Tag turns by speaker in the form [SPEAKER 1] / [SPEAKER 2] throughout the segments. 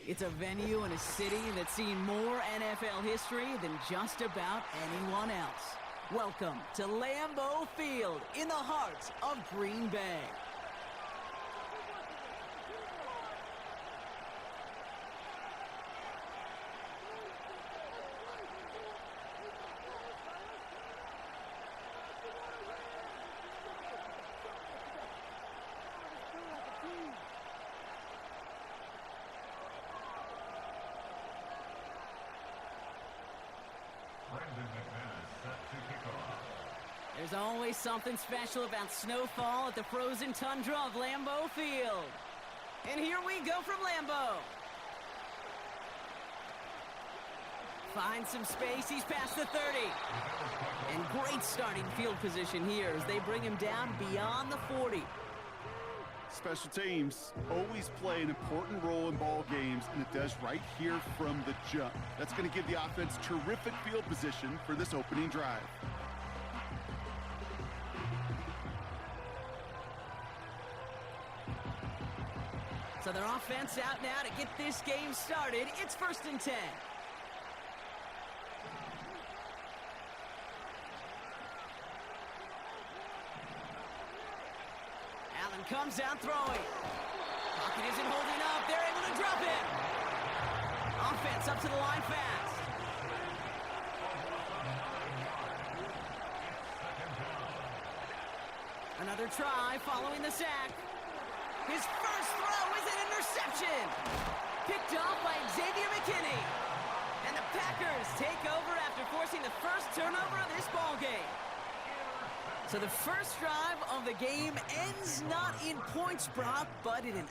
[SPEAKER 1] It's a venue and a city that's seen more NFL history than just about anyone else. Welcome to Lambeau Field in the heart of Green Bay. There's always something special about snowfall at the frozen tundra of Lambeau Field. And here we go from Lambeau. Finds some space, he's past the 30. And great starting field position here as they bring him down beyond the 40.
[SPEAKER 2] Special teams always play an important role in ball games, and it does right here from the jump. That's going to give the offense terrific field position for this opening drive.
[SPEAKER 1] So their offense out now to get this game started. It's 1st and 10. Allen comes out throwing. Pocket isn't holding up. They're able to drop it. Offense up to the line fast. Another try following the sack. His first throw is an interception. Picked off by Xavier McKinney. And the Packers take over after forcing the first turnover of this ball game. So the first drive of the game ends not in points, Brock, but in an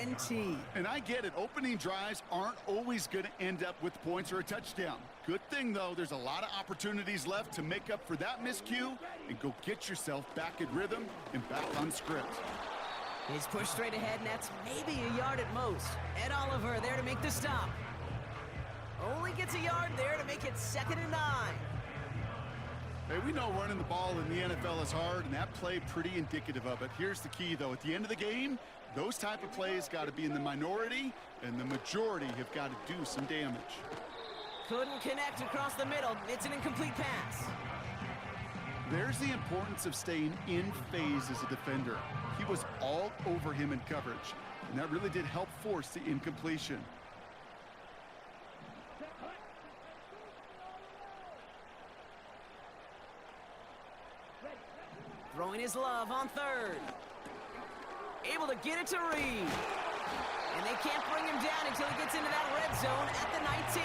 [SPEAKER 1] INT.
[SPEAKER 2] And I get it. Opening drives aren't always going to end up with points or a touchdown. Good thing, though, there's a lot of opportunities left to make up for that miscue and go get yourself back in rhythm and back on script.
[SPEAKER 1] He's pushed straight ahead, and that's maybe a yard at most. Ed Oliver there to make the stop. Only gets a yard there to make it 2nd and 9.
[SPEAKER 2] Hey, we know running the ball in the NFL is hard, and that play pretty indicative of it. Here's the key, though. At the end of the game, those type of plays got to be in the minority, and the majority have got to do some damage.
[SPEAKER 1] Couldn't connect across the middle. It's an incomplete pass.
[SPEAKER 2] There's the importance of staying in phase as a defender. He was all over him in coverage, and that really did help force the incompletion.
[SPEAKER 1] Throwing his love on 3rd. Able to get it to Reed. And they can't bring him down until he gets into that red zone at the 19.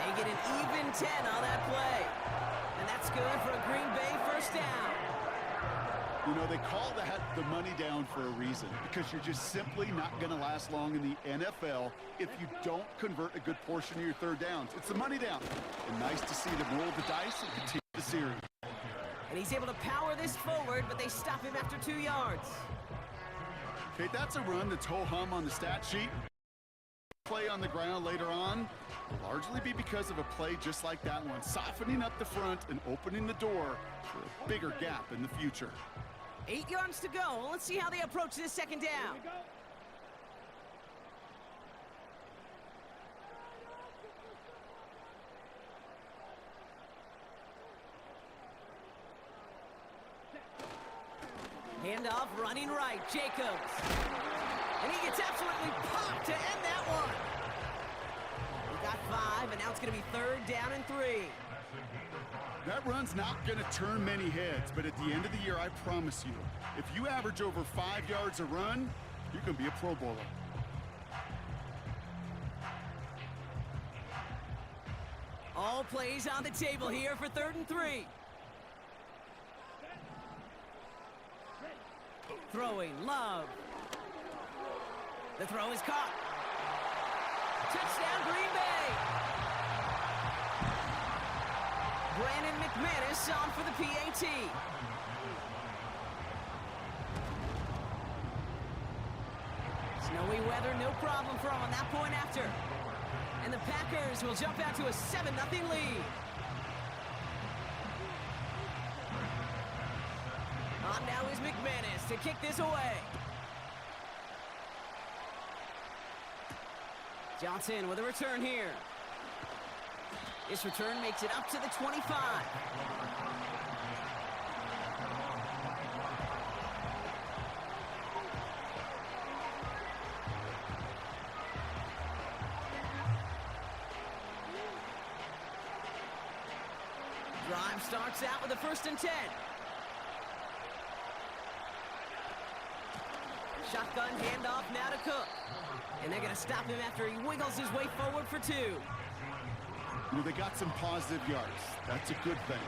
[SPEAKER 1] They get an even 10 on that play. And that's good for a Green Bay first down.
[SPEAKER 2] You know, they call that the money down for a reason, because you're just simply not going to last long in the NFL if you don't convert a good portion of your 3rd downs. It's the money down. And nice to see them roll the dice and continue the series.
[SPEAKER 1] And he's able to power this forward, but they stop him after 2 yards.
[SPEAKER 2] Okay, that's a run that's ho-hum on the stat sheet. Play on the ground later on will largely be because of a play just like that one, softening up the front and opening the door for a bigger gap in the future.
[SPEAKER 1] 8 yards to go. Let's see how they approach this 2nd down. Handoff running right, Jacobs. And he gets absolutely popped to end that one. He got 5, and now it's going to be 3rd down and 3.
[SPEAKER 2] That run's not going to turn many heads, but at the end of the year, I promise you, if you average over 5 yards a run, you're going to be a Pro Bowler.
[SPEAKER 1] All plays on the table here for 3rd and 3. Throwing, Love. The throw is caught. Touchdown, Green Bay. Brandon McManus on for the PAT. Snowy weather, no problem for him on that point after. And the Packers will jump out to a 7-0 lead. On now is McManus to kick this away. Johnson with a return here. This return makes it up to the 25. Drive starts out with a 1st and 10. Shotgun handoff now to Cook. And they're going to stop him after he wiggles his way forward for 2.
[SPEAKER 2] You know, they got some positive yards. That's a good thing.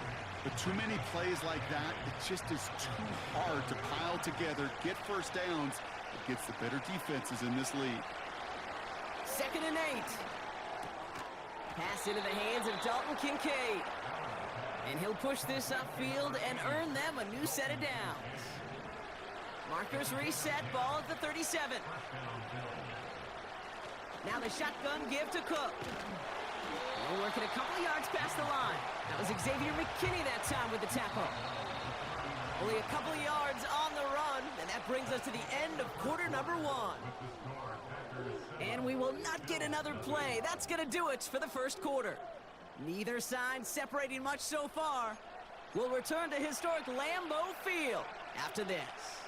[SPEAKER 2] But too many plays like that, it just is too hard to pile together, get 1st downs against the better defenses in this league.
[SPEAKER 1] 2nd and 8. Pass into the hands of Dalton Kincaid. And he'll push this upfield and earn them a new set of downs. Markers reset, ball at the 37. Now the shotgun give to Cook. We're working a couple of yards past the line. That was Xavier McKinney that time with the tackle. Only a couple of yards on the run, and that brings us to the end of quarter number 1. And we will not get another play. That's going to do it for the 1st quarter. Neither side separating much so far. We'll return to historic Lambeau Field after this.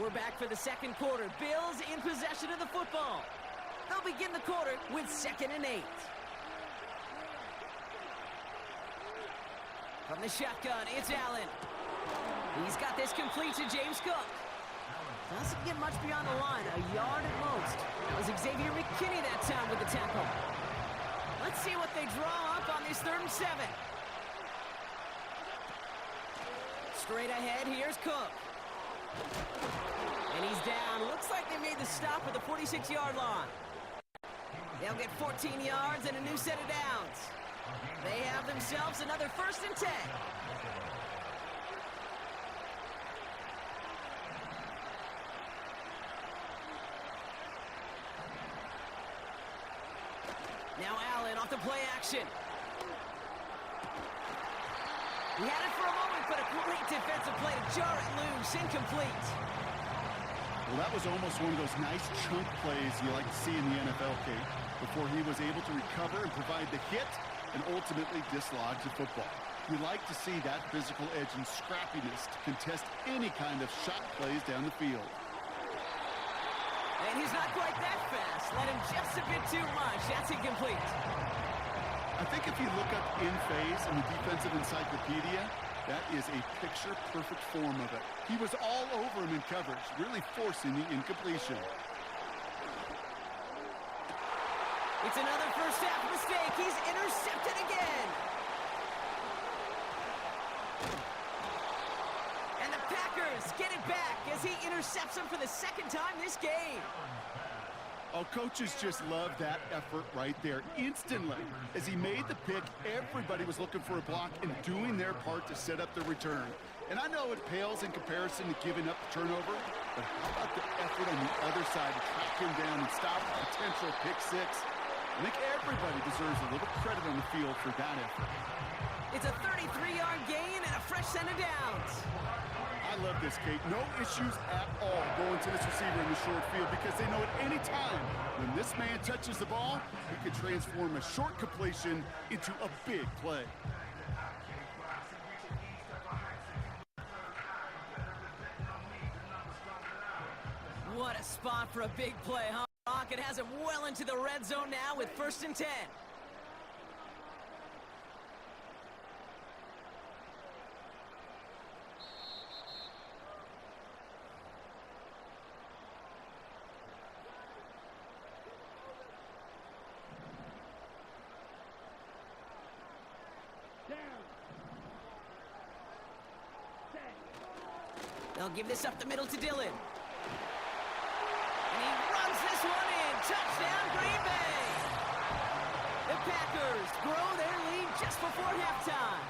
[SPEAKER 1] We're back for the 2nd quarter. Bills in possession of the football. They'll begin the quarter with 2nd and 8. From the shotgun, it's Allen. He's got this complete to James Cook. Doesn't get much beyond the line, a yard at most. That was Xavier McKinney that time with the tackle. Let's see what they draw up on this 3rd and 7. Straight ahead, here's Cook. And he's down. Looks like they made the stop at the 46-yard line. They'll get 14 yards and a new set of downs. They have themselves another 1st and 10. Now Allen off the play action. He had it for a moment, but a great defensive play to jar it loose. Incomplete.
[SPEAKER 2] Well, that was almost one of those nice chunk plays you like to see in the NFL, Kate, before he was able to recover and provide the hit and ultimately dislodge the football. You like to see that physical edge and scrappiness to contest any kind of shot plays down the field.
[SPEAKER 1] And he's not quite that fast. Let him just a bit too much. That's incomplete.
[SPEAKER 2] I think if you look up in phase in the defensive encyclopedia, that is a picture-perfect form of it. He was all over him in coverage, really forcing the incompletion.
[SPEAKER 1] It's another 1st half mistake. He's intercepted again. And the Packers get it back as he intercepts him for the 2nd time this game.
[SPEAKER 2] Oh, coaches just love that effort right there. Instantly, as he made the pick, everybody was looking for a block and doing their part to set up the return. And I know it pales in comparison to giving up the turnover, but how about the effort on the other side to track him down and stop a potential pick 6? I think everybody deserves a little credit on the field for that effort.
[SPEAKER 1] It's a 33-yard gain and a fresh set of downs.
[SPEAKER 2] I love this, Kate. No issues at all going to this receiver in the short field because they know at any time when this man touches the ball, he could transform a short completion into a big play.
[SPEAKER 1] What a spot for a big play, huh? It has him well into the red zone now with 1st and 10. They'll give this up the middle to Dillon. And he runs this one in. Touchdown, Green Bay. The Packers grow their lead just before halftime.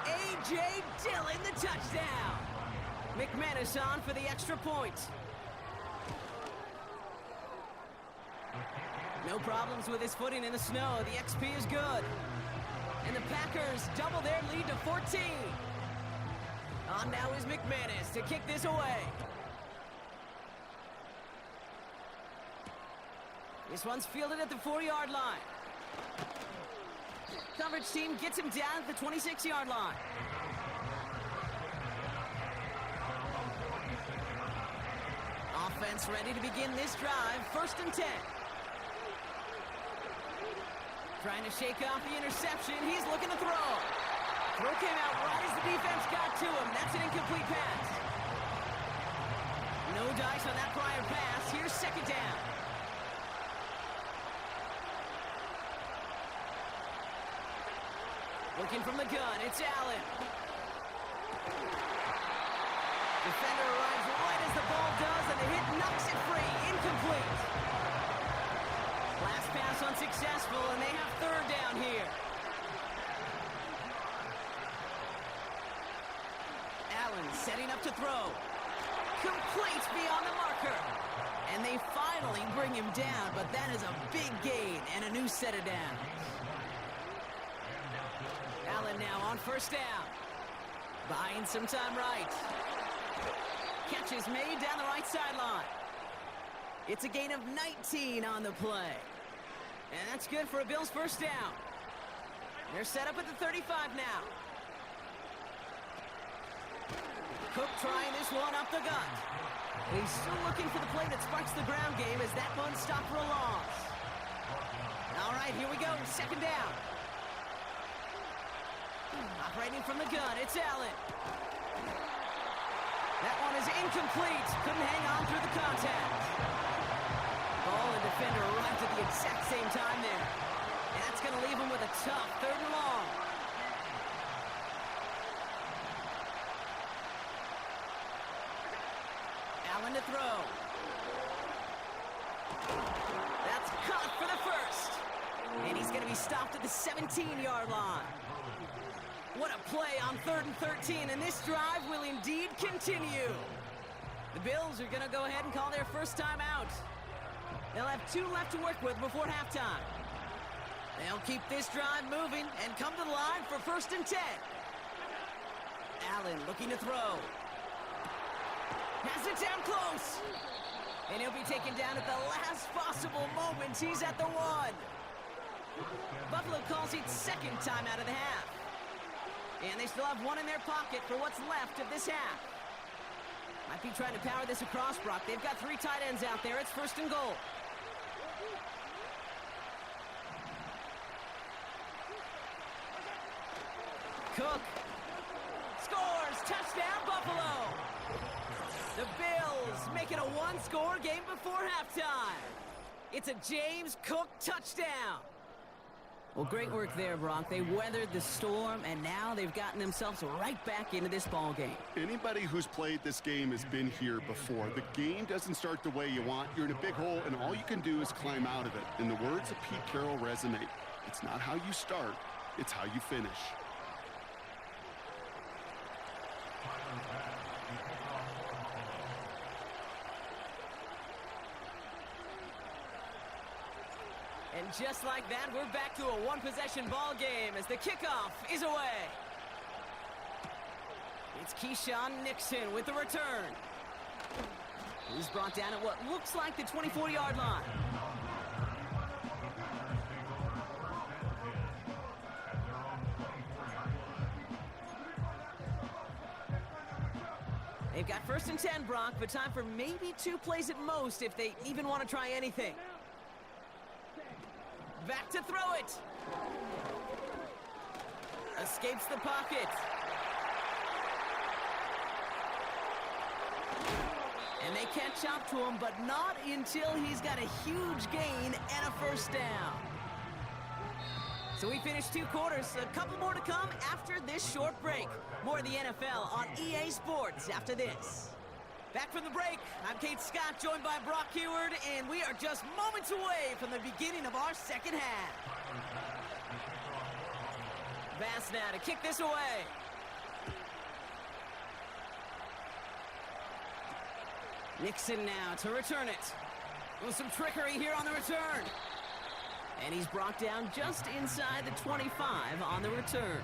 [SPEAKER 1] A.J. Dillon, the touchdown. McManus on for the extra point. No problems with his footing in the snow. The XP is good. And the Packers double their lead to 14. On now is McManus to kick this away. This one's fielded at the 4-yard line. Coverage team gets him down at the 26-yard line. Offense ready to begin this drive. 1st and 10. Trying to shake off the interception. He's looking to throw. Throw came out right as the defense got to him. That's an incomplete pass. No dice on that prior pass. Here's 2nd down. Looking from the gun, it's Allen. Defender arrives right as the ball does, and the hit knocks it free. Incomplete. Last pass unsuccessful, and they have 3rd down here. Allen setting up to throw. Complete beyond the marker. And they finally bring him down, but that is a big gain and a new set of downs. Allen now on 1st down. Buying some time right. Catch is made down the right sideline. It's a gain of 19 on the play. And that's good for a Bills 1st down. They're set up at the 35 now. Cook trying this one up the gut. He's still looking for the play that sparks the ground game as that one stopped for a loss. All right, here we go. 2nd down. Operating from the gun, it's Allen. That one is incomplete. Couldn't hang on through the contact. Ball and defender arrived at the exact same time there. And that's going to leave him with a tough 3rd and long. Allen to throw. That's caught for the 1st. And he's going to be stopped at the 17-yard line. What a play on 3rd and 13, and this drive will indeed continue. The Bills are going to go ahead and call their 1st time out. They'll have 2 left to work with before halftime. They'll keep this drive moving and come to the line for 1st and 10. Allen looking to throw. Has it down close. And he'll be taken down at the last possible moment. He's at the 1. Buffalo calls it 2nd time out of the half. And they still have 1 in their pocket for what's left of this half. Might be trying to power this across, Brock. They've got 3 tight ends out there. It's 1st and goal. Cook scores. Touchdown, Buffalo. The Bills make it a 1-score game before halftime. It's a James Cook touchdown. Well, great work there, Brock. They weathered the storm, and now they've gotten themselves right back into this ball game.
[SPEAKER 2] Anybody who's played this game has been here before. The game doesn't start the way you want. You're in a big hole, and all you can do is climb out of it. And the words of Pete Carroll resonate. It's not how you start, it's how you finish.
[SPEAKER 1] And just like that, we're back to a 1-possession ball game as the kickoff is away. It's Keyshawn Nixon with the return. He's brought down at what looks like the 24-yard line. They've got 1st and 10, Brock, but time for maybe 2 plays at most if they even want to try anything. Back to throw it. Escapes the pocket. And they catch up to him, but not until he's got a huge gain and a 1st down. So we finished 2 quarters. A couple more to come after this short break. More of the NFL on EA Sports after this. Back from the break, I'm Kate Scott, joined by Brock Heward, and we are just moments away from the beginning of our 2nd half. Bass now to kick this away. Nixon now to return it. With some trickery here on the return. And he's brought down just inside the 25 on the return.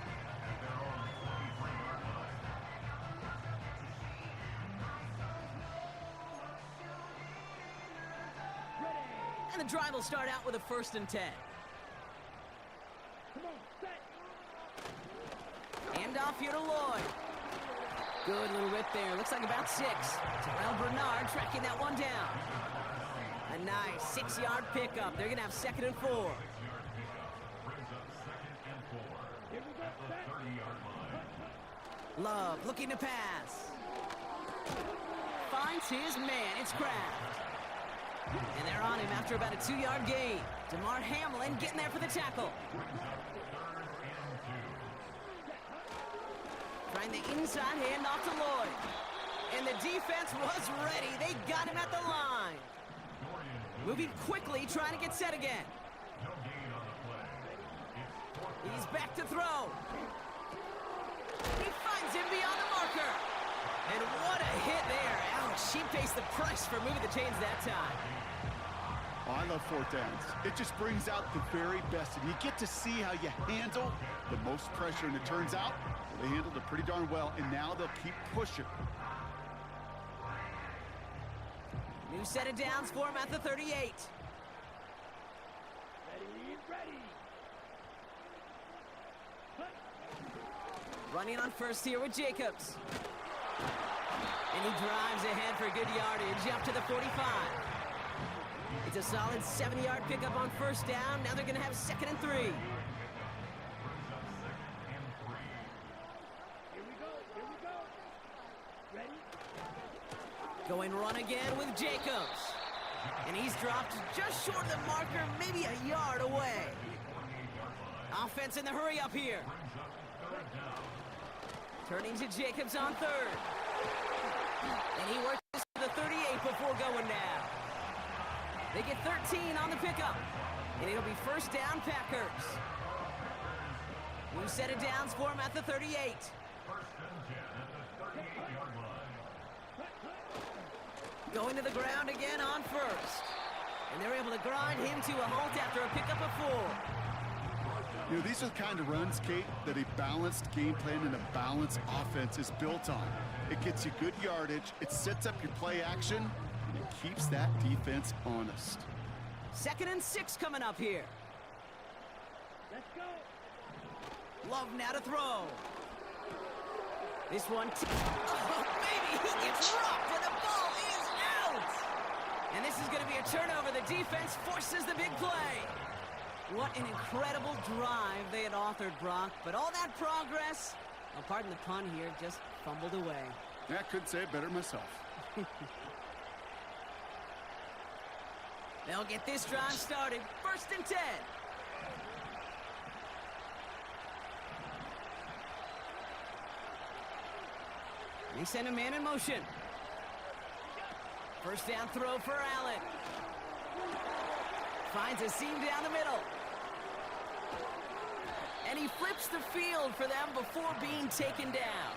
[SPEAKER 1] And the drive will start out with a 1st and 10. Hand off here to Lloyd. Good little rip there. Looks like about 6. Terrell Bernard tracking that one down. A nice 6-yard pickup. They're going to have 2nd and 4. Love looking to pass. Finds his man. It's Kraft. And they're on him after about a 2-yard gain. DeMar Hamlin getting there for the tackle. Trying the inside handoff to Lloyd. And the defense was ready. They got him at the line. Moving quickly, trying to get set again. He's back to throw. He finds him beyond the marker. And what a hit there. Ouch, she pays the price for moving the chains that time.
[SPEAKER 2] Oh, I love 4th downs. It just brings out the very best, and you get to see how you handle the most pressure, and it turns out they handled it pretty darn well, and now they'll keep pushing.
[SPEAKER 1] New set of downs for him at the 38.
[SPEAKER 3] Ready.
[SPEAKER 1] Running on 1st here with Jacobs. And he drives ahead for good yardage up to the 45. It's a solid 70-yard pickup on 1st down. Now they're going to have 2nd and 3.
[SPEAKER 3] Here we go. Ready?
[SPEAKER 1] Going run again with Jacobs. And he's dropped just short of the marker, maybe a yard away. Offense in the hurry up here. Turning to Jacobs on 3rd. And he works to the 38 before going down. They get 13 on the pickup. And it'll be 1st down Packers. New set of downs for him at the 38. Going to the ground again on 1st. And they're able to grind him to a halt after a pickup of 4.
[SPEAKER 2] You know, these are the kind of runs, Kate, that a balanced game plan and a balanced offense is built on. It gets you good yardage, it sets up your play action, and it keeps that defense honest.
[SPEAKER 1] 2nd and 6 coming up here.
[SPEAKER 3] Let's go.
[SPEAKER 1] Love now to throw. This one, oh, baby, he gets rocked, and the ball is out. And this is going to be a turnover. The defense forces the big play. What an incredible drive they had authored, Brock. But all that progress, oh, pardon the pun here, just fumbled away.
[SPEAKER 2] Yeah, I couldn't say it better myself.
[SPEAKER 1] They'll get this drive started. 1st and 10. They send a man in motion. 1st down throw for Allen. Finds a seam down the middle. And he flips the field for them before being taken down.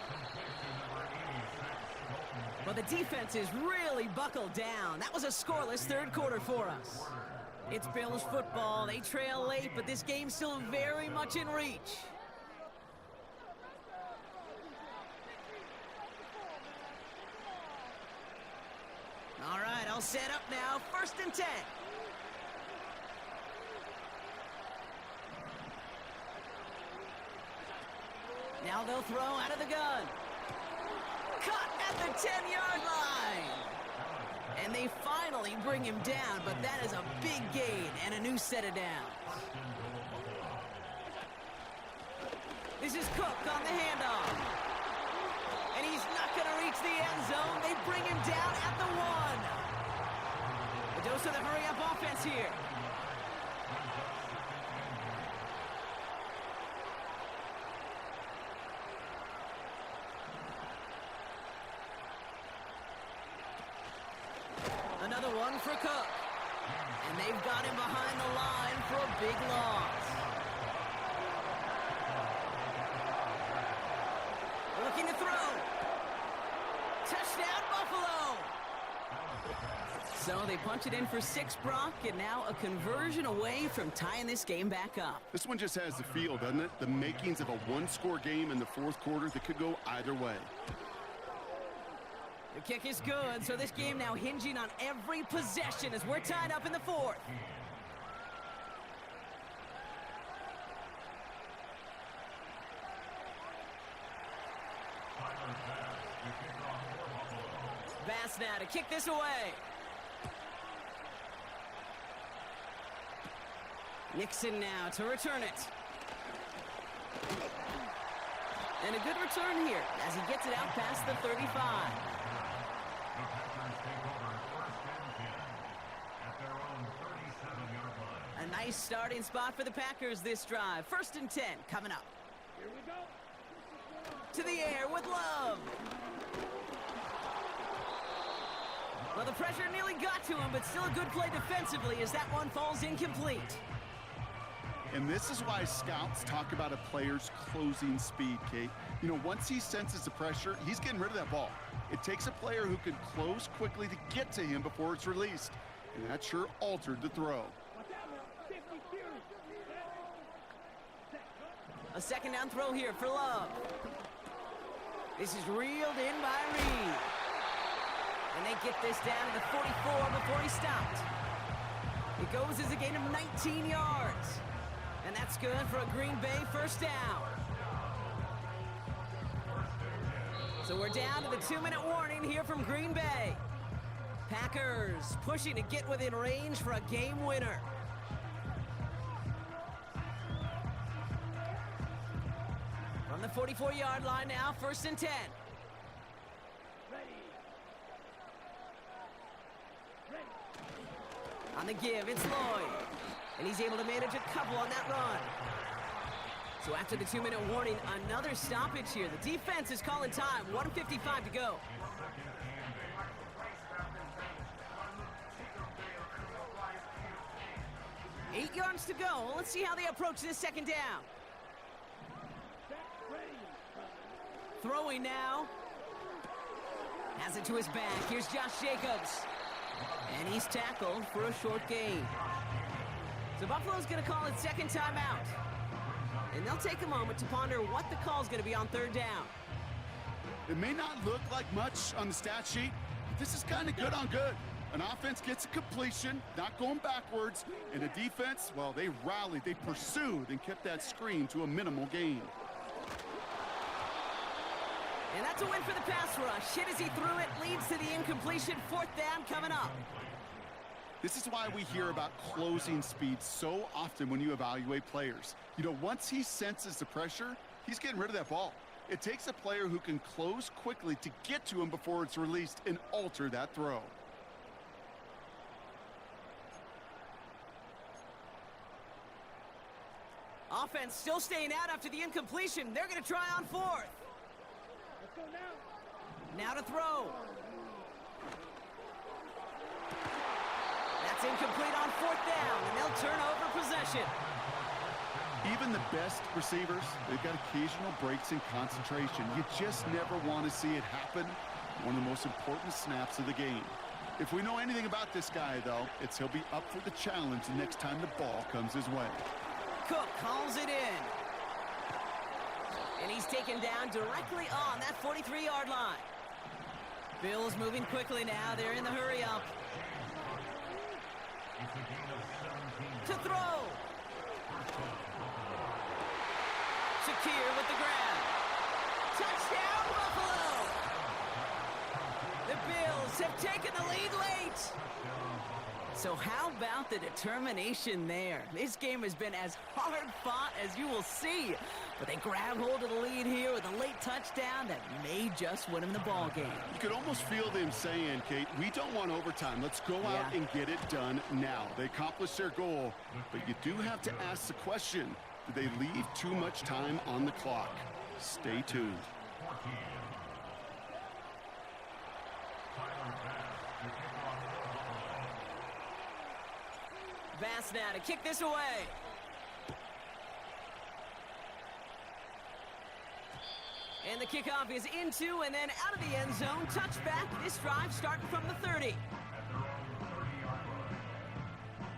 [SPEAKER 1] Well, the defense is really buckled down. That was a scoreless 3rd quarter for us. It's Bills football. They trail late, but this game's still very much in reach. All right, I'll set up now. 1st and 10. Now they'll throw out of the gun. Cut at the 10-yard line. And they finally bring him down, but that is a big gain and a new set of downs. This is Cook on the handoff. And he's not going to reach the end zone. They bring him down at the 1. A dose of the hurry-up offense here. Another one for Cook. And they've got him behind the line for a big loss. Looking to throw. Touchdown, Buffalo. So they punch it in for 6, Brock, and now a conversion away from tying this game back up.
[SPEAKER 2] This one just has the feel, doesn't it? The makings of a one-score game in the 4th quarter that could go either way.
[SPEAKER 1] The kick is good, so this game now hinging on every possession as we're tied up in the fourth. Bass now to kick this away. Nixon now to return it. And a good return here as he gets it out past the 35. A nice starting spot for the Packers this drive. 1st and 10 coming up.
[SPEAKER 3] Here we go.
[SPEAKER 1] To the air with Love. Well, the pressure nearly got to him, but still a good play defensively as that one falls incomplete.
[SPEAKER 2] And this is why scouts talk about a player's closing speed, Kate. You know, once he senses the pressure, he's getting rid of that ball. It takes a player who can close quickly to get to him before it's released. And that sure altered the throw.
[SPEAKER 1] A 2nd down throw here for Love. This is reeled in by Reed. And they get this down to the 44 before he stopped. It goes as a gain of 19 yards. And that's good for a Green Bay 1st down. So we're down to the 2-minute warning here from Green Bay. Packers pushing to get within range for a game winner. From the 44-yard line now, 1st and 10. On the give, it's Lloyd. And he's able to manage a couple on that run. So after the 2-minute warning, another stoppage here. The defense is calling time. 1:55 to go. Eight yards to go. Let's see how they approach this 2nd down. Throwing now. Has it to his back. Here's Josh Jacobs. And he's tackled for a short gain. So Buffalo's going to call its 2nd timeout. And they'll take a moment to ponder what the call is going to be on 3rd down.
[SPEAKER 2] It may not look like much on the stat sheet, but this is kind of good on good. An offense gets a completion, not going backwards, and a defense, well, they rallied, they pursued, and kept that screen to a minimal gain.
[SPEAKER 1] And that's a win for the pass rush. Hit as he threw it, leads to the incompletion. 4th down coming up.
[SPEAKER 2] This is why we hear about closing speed so often when you evaluate players. You know, once he senses the pressure, he's getting rid of that ball. It takes a player who can close quickly to get to him before it's released and alter that throw.
[SPEAKER 1] Offense still staying out after the incompletion. They're going to try on 4th.
[SPEAKER 3] Let's go now.
[SPEAKER 1] Now to throw. That's incomplete on 4th down, and they'll turn over possession.
[SPEAKER 2] Even the best receivers, they've got occasional breaks in concentration. You just never want to see it happen. One of the most important snaps of the game. If we know anything about this guy, though, it's he'll be up for the challenge the next time the ball comes his way.
[SPEAKER 1] Cook calls it in. And he's taken down directly on that 43-yard line. Bills moving quickly now. They're in the hurry-up. To throw. Shakir with the grab. Touchdown, Buffalo! The Bills have taken the lead late. So how about the determination there? This game has been as hard fought as you will see. But they grab hold of the lead here with a late touchdown that may just win them the ball game.
[SPEAKER 2] You could almost feel them saying, Kate, we don't want overtime. Let's go out and get it done now. They accomplished their goal, but you do have to ask the question, did they leave too much time on the clock? Stay tuned.
[SPEAKER 1] Bass now to kick this away. And the kickoff is into and then out of the end zone. Touchback. This drive starting from the 30.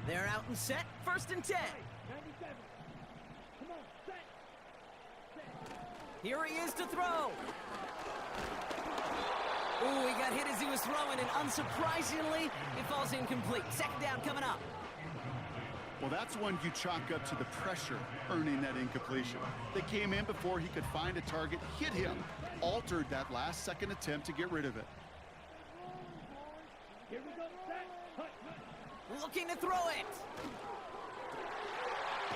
[SPEAKER 1] They're out and set. 1st and 10.
[SPEAKER 3] 97. Come on, set.
[SPEAKER 1] Here he is to throw. Ooh, he got hit as throwing, and unsurprisingly, it falls incomplete. Second down coming up.
[SPEAKER 2] Well, that's one you chalk up to the pressure earning that incompletion. They came in before he could find a target, hit him, altered that last-second attempt to get rid of it.
[SPEAKER 3] Here we go. Set. Hut.
[SPEAKER 1] Looking to throw it.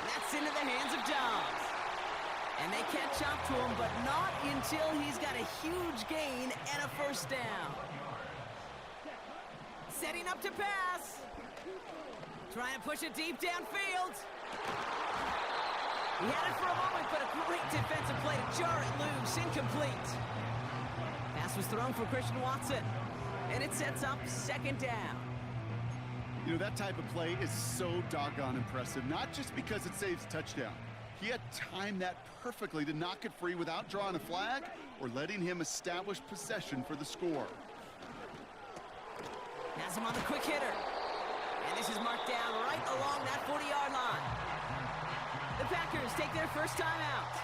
[SPEAKER 1] That's into the hands of Dobbs. And they catch up to him, but not until he's got a huge gain and a first down. Setting up to pass. Trying to push it deep downfield. He had it for a moment, but a great defensive play to jar it loose. Incomplete. Pass was thrown for Christian Watson. And it sets up second down.
[SPEAKER 2] You know, that type of play is so doggone impressive, not just because it saves a touchdown. He had timed that perfectly to knock it free without drawing a flag or letting him establish possession for the score.
[SPEAKER 1] Has him on the quick hitter. And this is marked down right along that 40-yard line. The Packers take their first time out.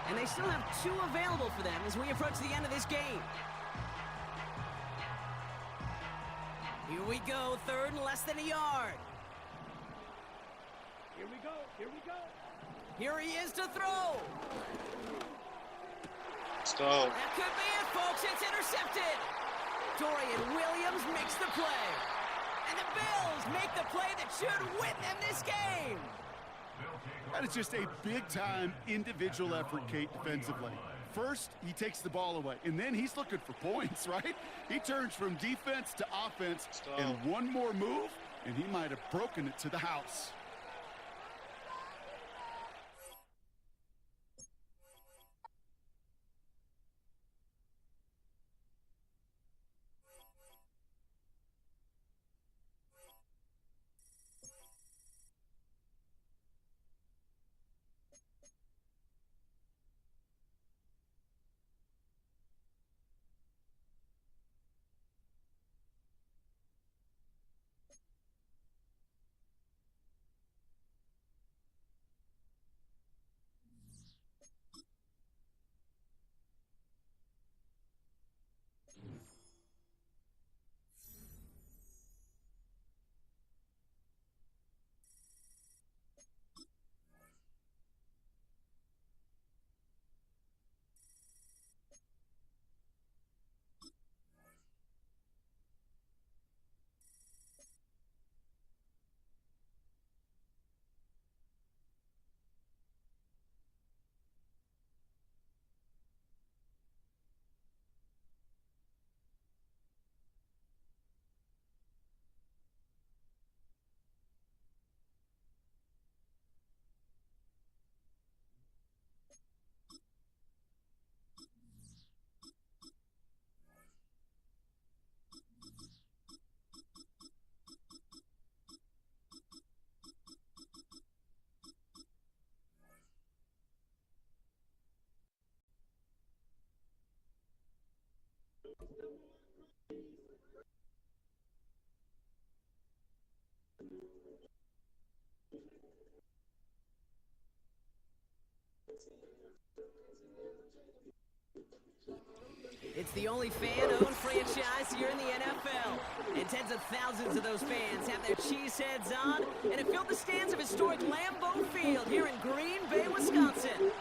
[SPEAKER 1] And they still have 2 available for them as we approach the end of this game. Here we go, third and less than a yard.
[SPEAKER 3] Here we go. Here we go.
[SPEAKER 1] Here he is to throw.
[SPEAKER 4] Let's go.
[SPEAKER 1] That could be it, folks. It's intercepted. Dorian Williams makes the play. And the Bills make the play that should win them this game.
[SPEAKER 2] That is just a big-time individual effort, Kate, defensively. First, he takes the ball away, and then he's looking for points, right? He turns from defense to offense, and one more move, and he might have broken it to the house.
[SPEAKER 1] It's the only fan-owned franchise here in the NFL. And tens of thousands of those fans have their cheese heads on and have filled the stands of historic Lambeau Field here in Green Bay, Wisconsin.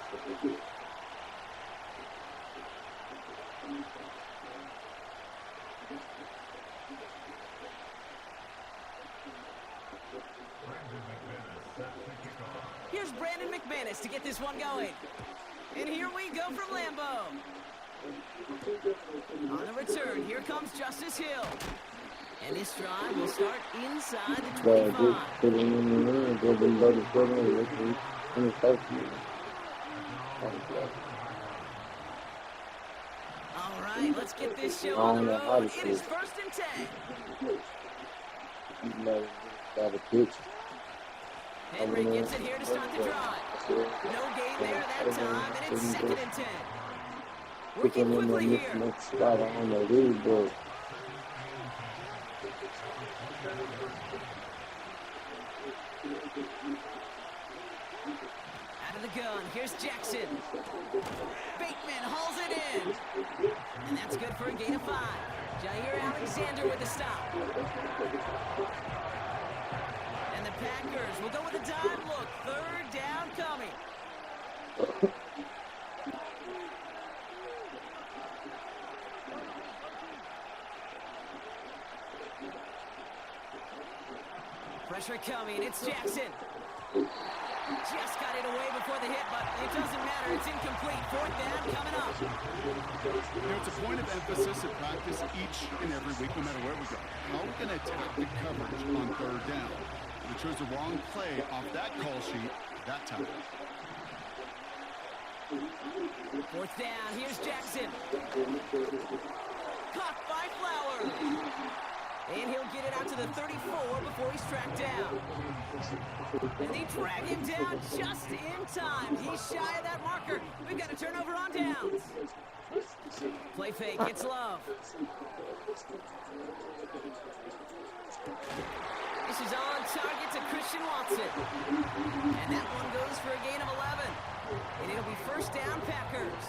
[SPEAKER 1] Here's Brandon McManus to get this one going. And here we go from Lambeau. On the return, here comes Justice Hill. And this drive will start inside the 25. All right, let's get this show on the road. It is 1st and 10. Henry gets it here to start the drive. No gain there that time, and it's 2nd and 10. Working quickly here. Out of the gun, here's Jackson. Bateman hauls it in. And that's good for a gain of 5. Jair Alexander with the stop. And the Packers will go with a dime look. Third down coming. Pressure coming. It's Jackson. Just got it away before the hit, but it doesn't matter. It's incomplete. Fourth down coming up.
[SPEAKER 2] You know, it's a point of emphasis in practice each and every week, no matter where we go. How are we going to attack the coverage on third down? We chose the wrong play off that call sheet that time.
[SPEAKER 1] Fourth down. Here's Jackson. Caught by Flowers. And he'll get it out to the 34 before he's tracked down. And they drag him down just in time. He's shy of that marker. We've got a turnover on downs. Play fake. It's Love. This is on target to Christian Watson. And that one goes for a gain of 11. And it'll be first down Packers.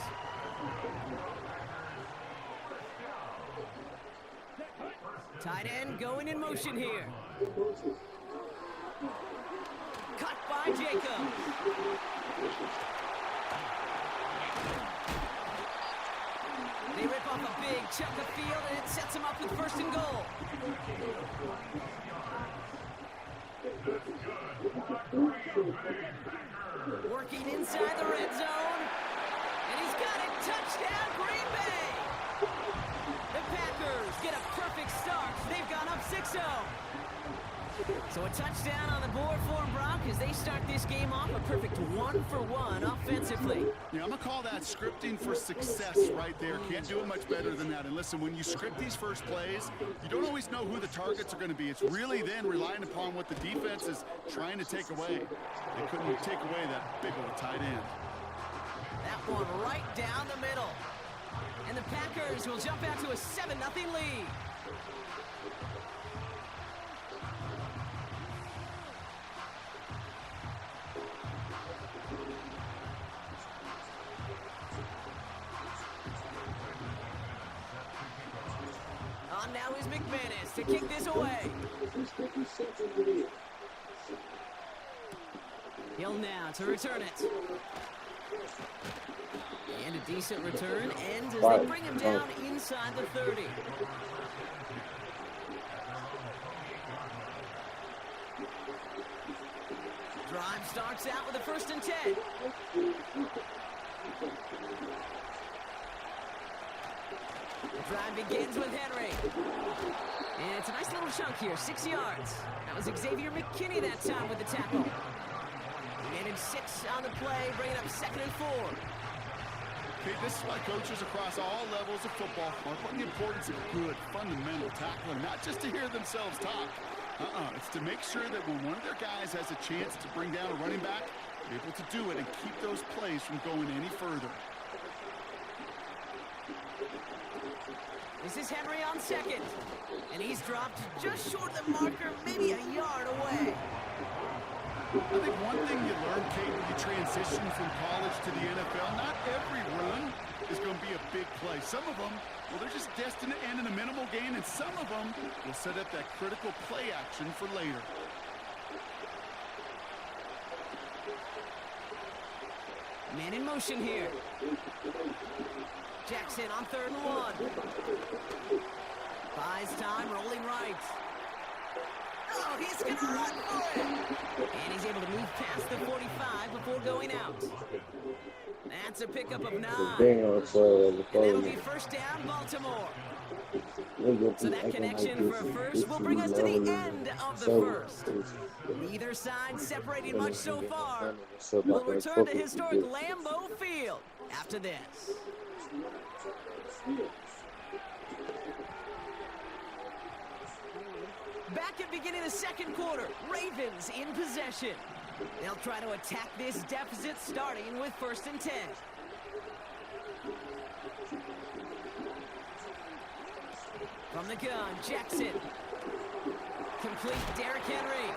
[SPEAKER 1] Tight end going in motion here. Cut by Jacob. They rip off a big chunk of field, and it sets them up with first and goal. Working inside the red zone. And he's got it. Touchdown, Green Bay. The Packers get a perfect start. They've gone up 6-0. So a touchdown on the board for them, Brock, as they start this game off a perfect 1-for-1 offensively.
[SPEAKER 2] Yeah, I'm going to call that scripting for success right there. Can't do it much better than that. And listen, when you script these first plays, you don't always know who the targets are going to be. It's really then relying upon what the defense is trying to take away. They couldn't take away that big old tight end.
[SPEAKER 1] That one right down the middle. And the Packers will jump out to a 7-0 lead. On now is McManus to kick this away. Hill now to return it. And a decent return ends as they bring him down inside the 30. Drive starts out with a 1st and 10. The drive begins with Henry. And it's a nice little chunk here, 6 yards. That was Xavier McKinney that time with the tackle. He managed 6 on the play, bringing up 2nd and 4.
[SPEAKER 2] Okay, this is why coaches across all levels of football are putting the importance of good, fundamental tackling, not just to hear themselves talk. It's to make sure that when one of their guys has a chance to bring down a running back, they're able to do it and keep those plays from going any further.
[SPEAKER 1] This is Henry on 2nd. And he's dropped just short of the marker, maybe a yard away.
[SPEAKER 2] I think one thing you learn, Kate, when you transition from college to the NFL, not every run is going to be a big play. Some of them, well, they're just destined to end in a minimal gain, and some of them will set up that critical play action for later.
[SPEAKER 1] Man in motion here. Jackson on 3rd and 1. Buys time, rolling right. Oh, he's going to run for it. And he's able to move past the 45 before going out. That's a pickup of 9. And that'll be first down, Baltimore. So that connection for a first will bring us to the end of the first. Neither side separating much so far. We'll return to historic Lambeau Field after this. Back at beginning of the 2nd quarter, Ravens in possession. They'll try to attack this deficit starting with 1st and 10. From the gun, Jackson. Complete Derrick Henry.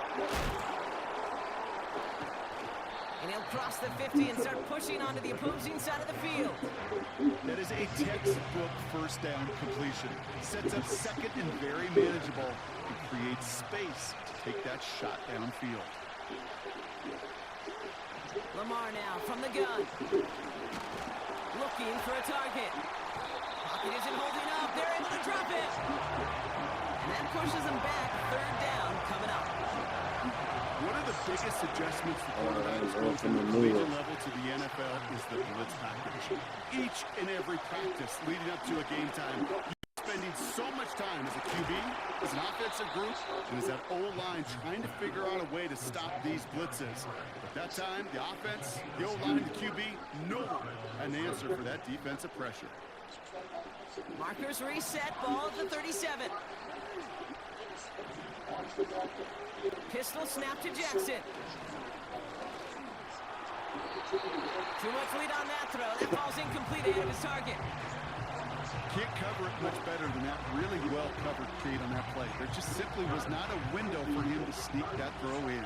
[SPEAKER 1] And And he'll cross the 50 and start pushing onto the opposing side of the field.
[SPEAKER 2] That is a textbook first down completion. Sets up second and very manageable and creates space to take that shot downfield.
[SPEAKER 1] Lamar now from the gun. Looking for a target. Pocket isn't holding up. They're able to drop it. And that pushes them back. Third down coming up.
[SPEAKER 2] One of the biggest adjustments the quarterbacks go from the collegiate level to the NFL is the blitz package. Each and every practice leading up to a game time, you're spending so much time as a QB, as an offensive group, and as that O-line trying to figure out a way to stop these blitzes. At that time, the offense, the O-line, the QB, no one had an answer for that defensive pressure.
[SPEAKER 1] Markers reset, ball at the 37. Pistol snap to Jackson. Too much lead on that throw. That ball's incomplete ahead of his target.
[SPEAKER 2] Can't cover it much better than that really well-covered Kate on that play. There just simply was not a window for him to sneak that throw in.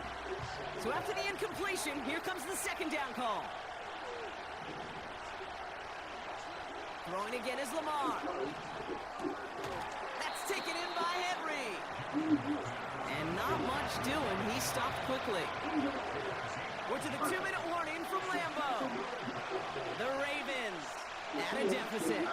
[SPEAKER 1] So after the incompletion, here comes the second down call. Throwing again is Lamar. That's taken in by Henry. And not much doing. He stopped quickly. We're to the 2-minute warning from Lambeau. The Ravens at a deficit.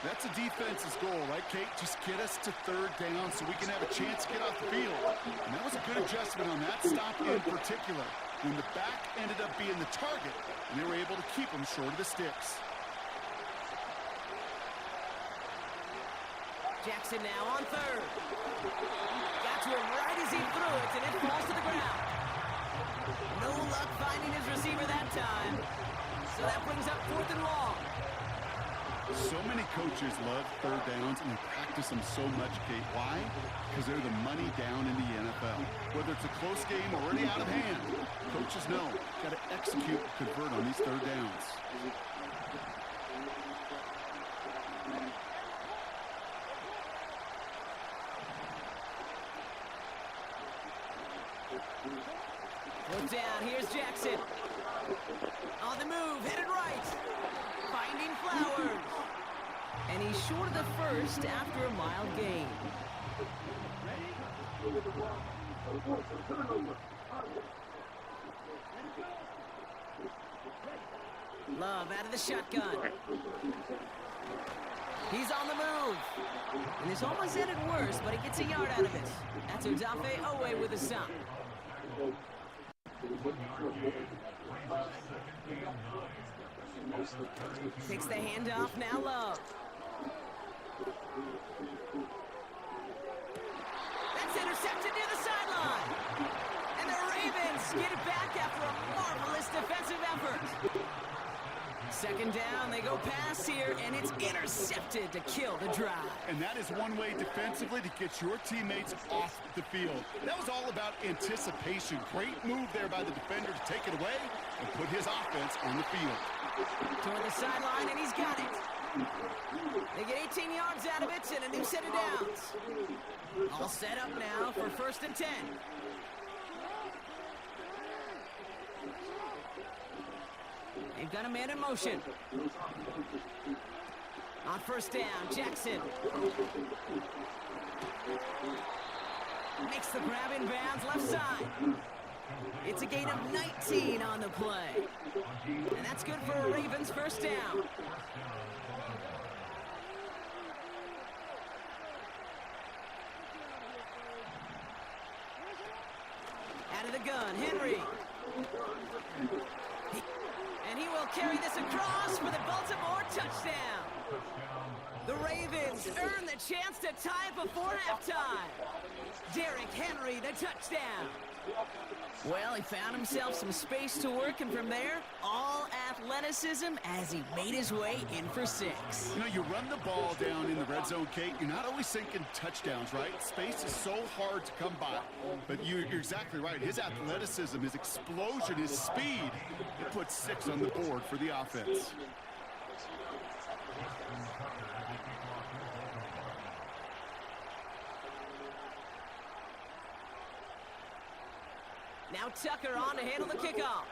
[SPEAKER 2] That's a defense's goal, right, Kate? Just get us to third down so we can have a chance to get off the field. And that was a good adjustment on that stop in particular, when the back ended up being the target, and they were able to keep him short of the sticks.
[SPEAKER 1] Jackson now on third. Got to him right as he threw it, and it falls to the ground. No luck finding his receiver that time. So that brings up 4th and long.
[SPEAKER 2] So many coaches love third downs and they practice them so much, Kate. Why? Because they're the money down in the NFL. Whether it's a close game or already out of hand, coaches know got to execute and convert on these third downs.
[SPEAKER 1] Look down, here's Jackson. On the move, headed right. Finding Flowers. And he's short of the first after a mild gain. Love out of the shotgun. He's on the move. And this almost ended worse, but he gets a yard out of it. That's Odafe Owe with a stop. Takes the handoff, now Love. That's intercepted near the sideline. And the Ravens get it back after a marvelous defensive effort. Second down, they go pass here, and it's intercepted to kill the drive.
[SPEAKER 2] And that is one way defensively to get your teammates off the field. That was all about anticipation. Great move there by the defender to take it away and put his offense on the field.
[SPEAKER 1] Toward the sideline, and he's got it. They get 18 yards out of it and a new set of downs. All set up now for 1st and 10. They've got a man in motion. On 1st down, Jackson. Makes the grab in bounds left side. It's a gain of 19 on the play. And that's good for a Ravens 1st down. Out of the gun, Henry. And he will carry this across for the Baltimore touchdown. The Ravens earn the chance to tie before halftime. Derrick Henry, the touchdown. Well, he found himself some space to work, and from there, all athleticism as he made his way in for 6.
[SPEAKER 2] You know, you run the ball down in the red zone, Kate, you're not always thinking touchdowns, right? Space is so hard to come by. But you're exactly right. His athleticism, his explosion, his speed, it puts 6 on the board for the offense.
[SPEAKER 1] Now Tucker on to handle the kickoff.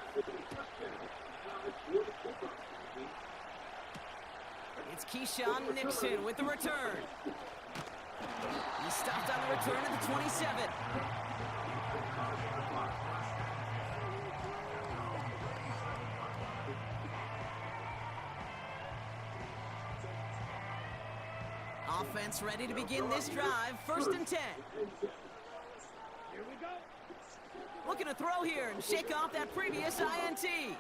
[SPEAKER 1] It's Keyshawn Nixon with the return. He stopped on the return at the 27. Offense ready to begin this drive. 1st and 10.
[SPEAKER 3] Here we go.
[SPEAKER 1] Looking to throw here and shake off that previous INT. And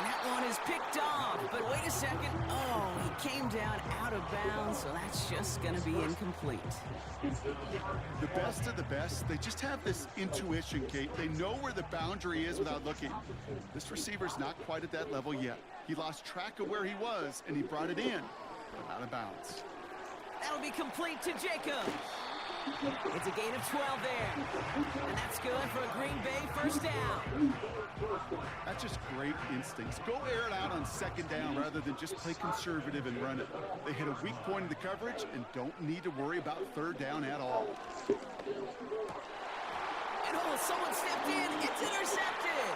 [SPEAKER 1] that one is picked off. But wait a second. Oh, he came down out of bounds, so that's just going to be incomplete.
[SPEAKER 2] The best of the best, they just have this intuition, Kate. They know where the boundary is without looking. This receiver's not quite at that level yet. He lost track of where he was, and he brought it in. Out of bounds.
[SPEAKER 1] That'll be complete to Jacob. It's a gain of 12 there. And that's good for a Green Bay 1st down.
[SPEAKER 2] That's just great instincts. Go air it out on 2nd down rather than just play conservative and run it. They hit a weak point in the coverage and don't need to worry about 3rd down at all.
[SPEAKER 1] And oh, someone stepped in. It's intercepted.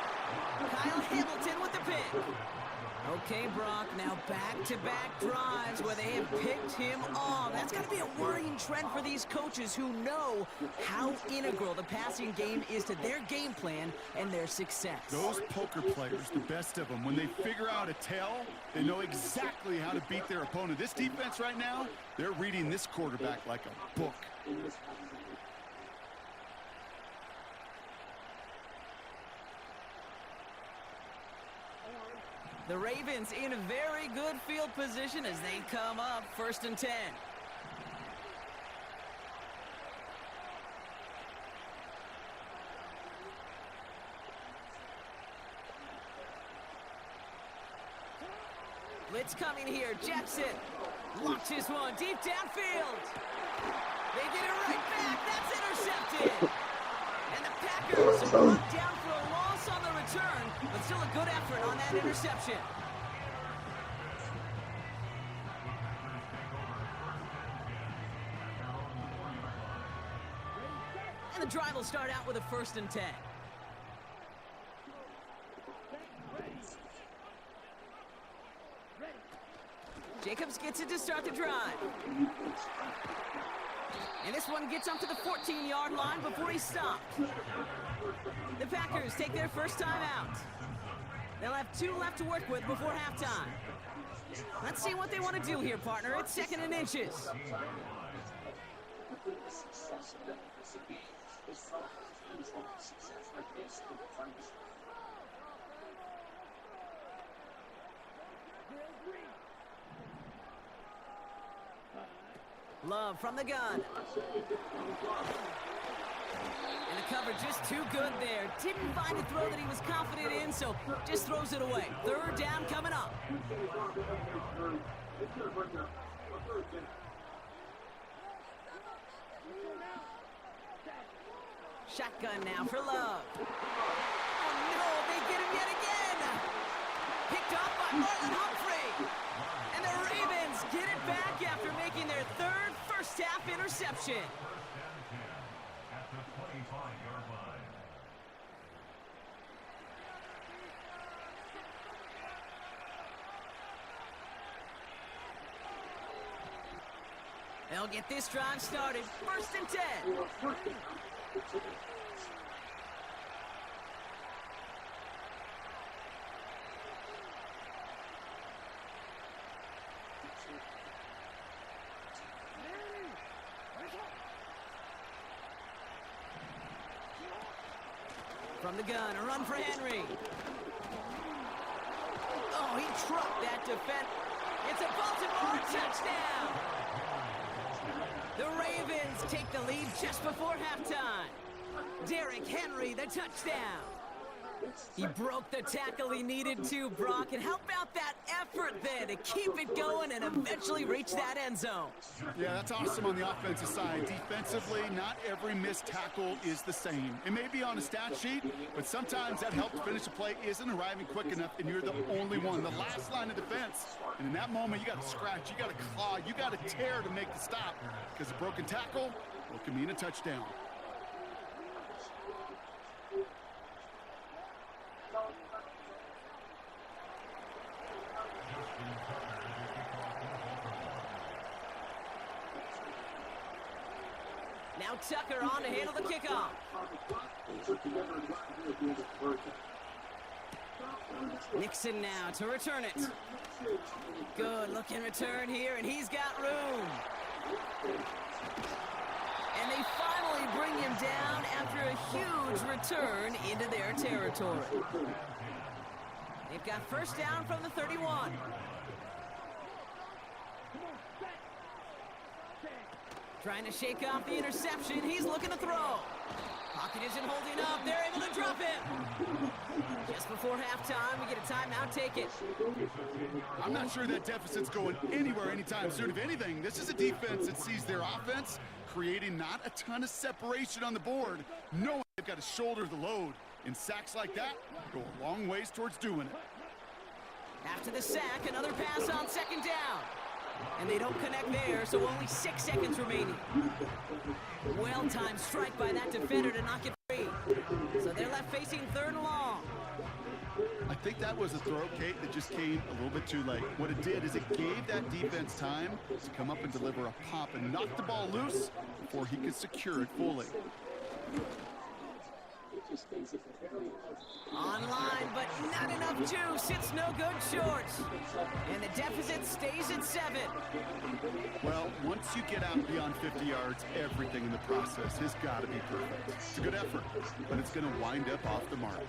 [SPEAKER 1] Kyle Hamilton with the pick. Okay, Brock, now back-to-back drives where they have picked him off. That's got to be a worrying trend for these coaches who know how integral the passing game is to their game plan and their success.
[SPEAKER 2] Those poker players, the best of them, when they figure out a tell, they know exactly how to beat their opponent. This defense right now, they're reading this quarterback like a book.
[SPEAKER 1] The Ravens in a very good field position as they come up 1st and 10. Blitz coming here. Jackson launches one deep downfield. They get it right back. That's intercepted. And the Packers are brought down for a loss on the return, but still a good effort on that interception. And the drive will start out with a 1st and 10. Jacobs gets it to start the drive. And this one gets up to the 14-yard line before he stopped. The Packers take their 1st time out. They'll have 2 left to work with before halftime. Let's see what they want to do here, partner. It's 2nd and inches. Love from the gun. And the cover just too good there. Didn't find a throw that he was confident in, so just throws it away. 3rd down coming up. Shotgun now for Love. Oh no, they get him yet again. Picked off by Marlon Humphrey. And the Ravens get it back after making their 3rd first-half interception. They'll get this drive started. 1st and 10. From the gun, a run for Henry. Oh, he trucked that defense. It's a Baltimore touchdown. The Ravens take the lead just before halftime. Derrick Henry, the touchdown. He broke the tackle he needed to, Brock. And how about that effort there to keep it going and eventually reach that end zone?
[SPEAKER 2] Yeah, that's awesome on the offensive side. Defensively, not every missed tackle is the same. It may be on a stat sheet, but sometimes that help to finish a play isn't arriving quick enough, and you're the only one, the last line of defense. And in that moment, you got to scratch, you got to claw, you got to tear to make the stop, because a broken tackle, well, can mean a touchdown.
[SPEAKER 1] Now Tucker on to handle the kickoff. Nixon now to return it. Good looking return here, and he's got room. And they finally bring him down after a huge return into their territory. They've got first down from the 31. Trying to shake off the interception. He's looking to throw. Pocket isn't holding up. They're able to drop him. Just before halftime, we get a timeout. Take it.
[SPEAKER 2] I'm not sure that deficit's going anywhere anytime soon. If anything, this is a defense that sees their offense creating not a ton of separation on the board, knowing they've got to shoulder the load. And sacks like that go a long ways towards doing it.
[SPEAKER 1] After the sack, another pass on second down. And they don't connect there, so only 6 seconds remaining. Well-timed strike by that defender to knock it free. So they're left facing third and long.
[SPEAKER 2] I think that was a throw, Kate, that just came a little bit too late. What it did is it gave that defense time to come up and deliver a pop and knock the ball loose before he could secure it fully.
[SPEAKER 1] Online, but not enough juice. It's no good short. And the deficit stays at 7.
[SPEAKER 2] Well, once you get out beyond 50 yards, everything in the process has got to be perfect. It's a good effort, but it's going to wind up off the mark.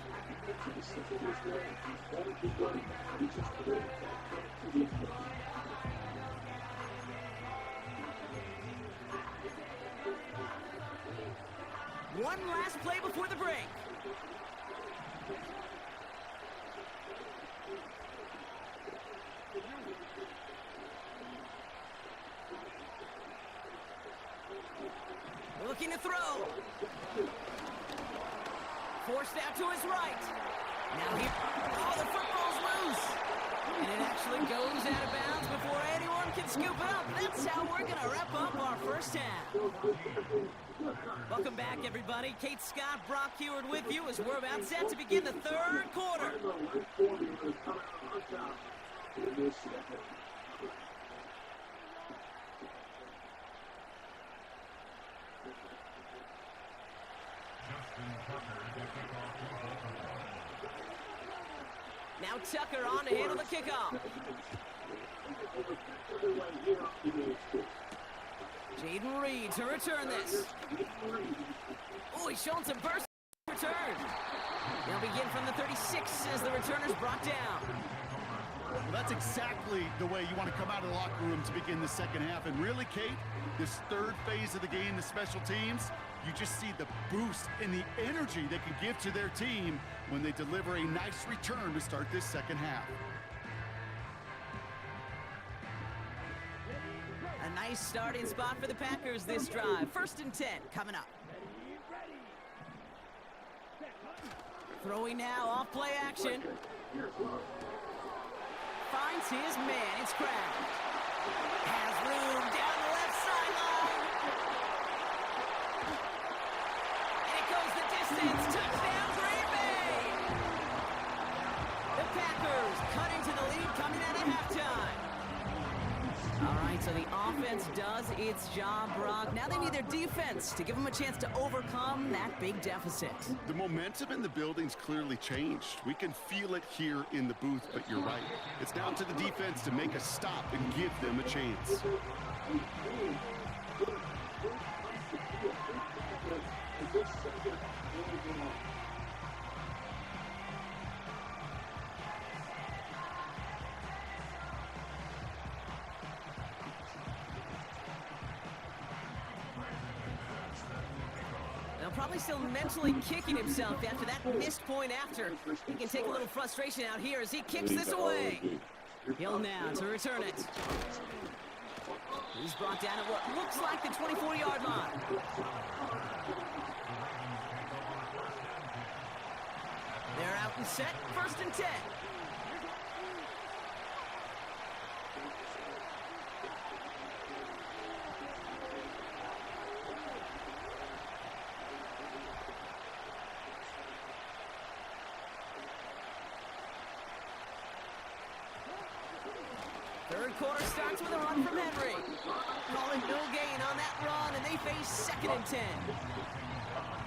[SPEAKER 1] One last play before the break. Looking to throw. Forced out to his right. Now he... Oh, the football's loose. And it actually goes out of bounds before anyone can scoop it up. That's how we're going to wrap up our first half. Welcome back, everybody. Kate Scott, Brock Heward with you as we're about set to begin the third quarter. Now Tucker on to handle the kickoff. Jaden Reed to return this. Oh, he's showing some burst return. They'll begin from the 36 as the returner's brought down.
[SPEAKER 2] Well, that's exactly the way you want to come out of the locker room to begin the second half. And really, Kate, this third phase of the game, the special teams, you just see the boost and the energy they can give to their team when they deliver a nice return to start this second half.
[SPEAKER 1] A nice starting spot for the Packers this drive. 1st and 10 coming up. Throwing now off play action. Finds his man. It's Crowd. Has room down the left sideline. And it goes the distance. Touchdown, Green Bay. The Packers cutting to the lead coming out of halftime. All right, so the offense does its job, Brock. Now they need their defense to give them a chance to overcome that big deficit.
[SPEAKER 2] The momentum in the building's clearly changed. We can feel it here in the booth, but you're right. It's down to the defense to make a stop and give them a chance.
[SPEAKER 1] Probably still mentally kicking himself after that missed point after. He can take a little frustration out here as he kicks this away. He'll now to return it. He's brought down at what looks like the 24-yard line. They're out and set. 1st and 10. Third quarter starts with a run from Henry. Calling no gain on that run, and they face 2nd and 10.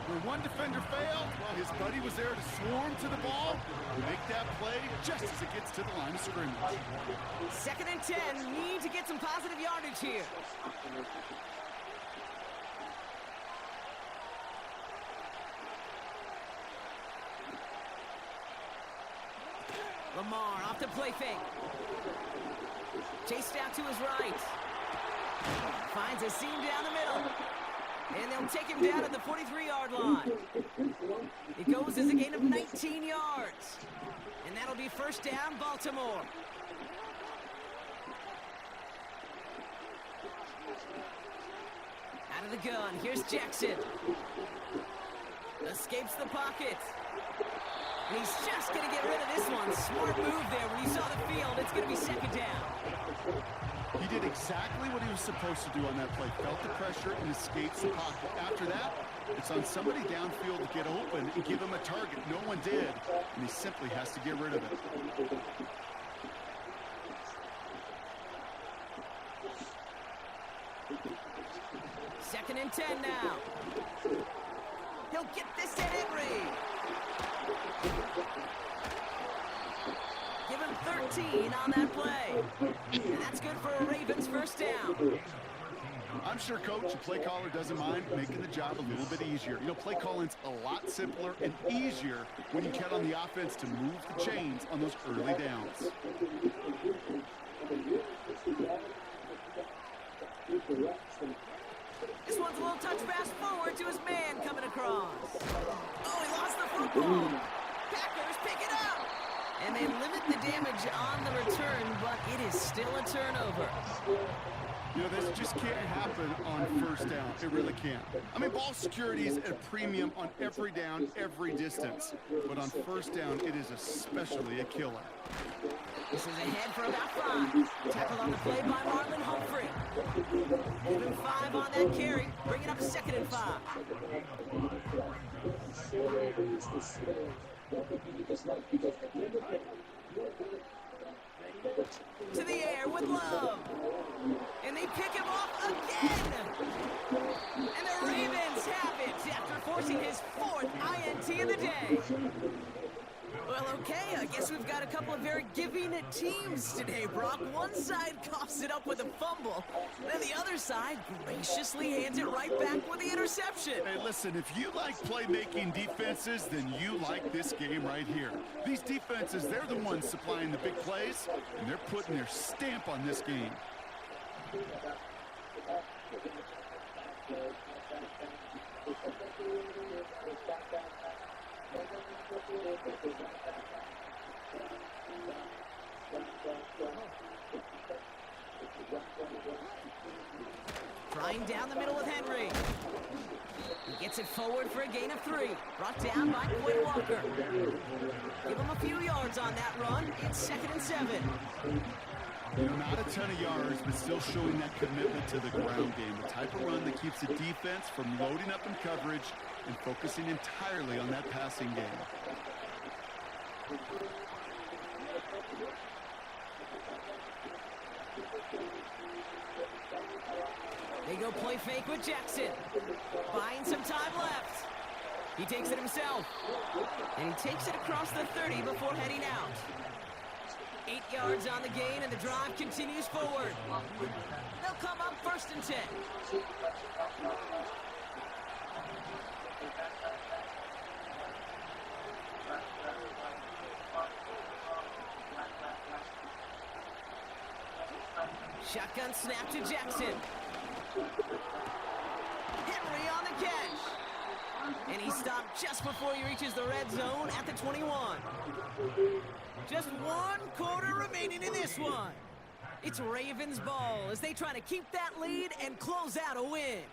[SPEAKER 2] Where one defender failed, well, his buddy was there to swarm to the ball and make that play just as it gets to the line of scrimmage.
[SPEAKER 1] 2nd and 10, need to get some positive yardage here. Lamar off the play fake. Chased out to his right. Finds a seam down the middle. And they'll take him down at the 43-yard line. It goes as a gain of 19 yards. And that'll be first down, Baltimore. Out of the gun, here's Jackson. Escapes the pocket. And he's just going to get rid of this one. Smart move there. When you saw the field, it's going to be 2nd down.
[SPEAKER 2] He did exactly what he was supposed to do on that play. Felt the pressure and escapes the pocket. After that, it's on somebody downfield to get open and give him a target. No one did, and he simply has to get rid of it.
[SPEAKER 1] Second and 10 now. He'll get this to Henry. Give him 13 on that play. And that's good for a Ravens first down.
[SPEAKER 2] I'm sure Coach, the play caller, doesn't mind making the job a little bit easier. You know, play calling's a lot simpler and easier when you count on the offense to move the chains on those early downs.
[SPEAKER 1] This one's a little touch pass forward to his man coming across. Oh, he lost the football. Packers pick it up. And they limit the damage on the return, but it is still a turnover.
[SPEAKER 2] You know, this just can't happen on first down. It really can't. I mean, ball security is at a premium on every down, every distance. But on first down, it is especially a killer.
[SPEAKER 1] This is ahead for about 5. Tackled on the play by Marlon Humphrey. Give him 5 on that carry. Bring it up 2nd and 5. To the air with Love. And they pick him off again. And the Ravens have it after forcing his 4th INT of the day. Well, okay, I guess we've got a couple of very giving teams today, Brock. One side coughs it up with a fumble, then the other side graciously hands it right back with the interception.
[SPEAKER 2] Hey, listen, if you like playmaking defenses, then you like this game right here. These defenses, they're the ones supplying the big plays, and they're putting their stamp on this game.
[SPEAKER 1] Trying down the middle with Henry. He gets it forward for a gain of 3. Brought down by Quinn Walker. Give him a few yards on that run. It's 2nd and 7.
[SPEAKER 2] You know, not a ton of yards, but still showing that commitment to the ground game. The type of run that keeps the defense from loading up in coverage and focusing entirely on that passing game.
[SPEAKER 1] They go play fake with Jackson. Buying some time left. He takes it himself. And he takes it across the 30 before heading out. 8 yards on the gain, and the drive continues forward. They'll come up 1st and 10. Shotgun snap to Jackson. Henry on the catch. And he stopped just before he reaches the red zone at the 21. Just 1 quarter remaining in this one. It's Ravens ball as they try to keep that lead and close out a win.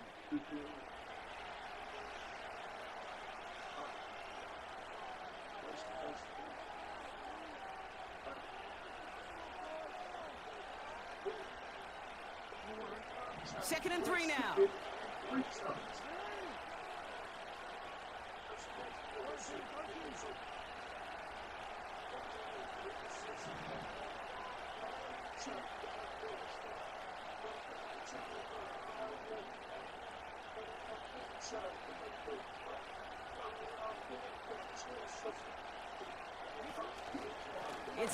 [SPEAKER 1] Second and 3 now. It's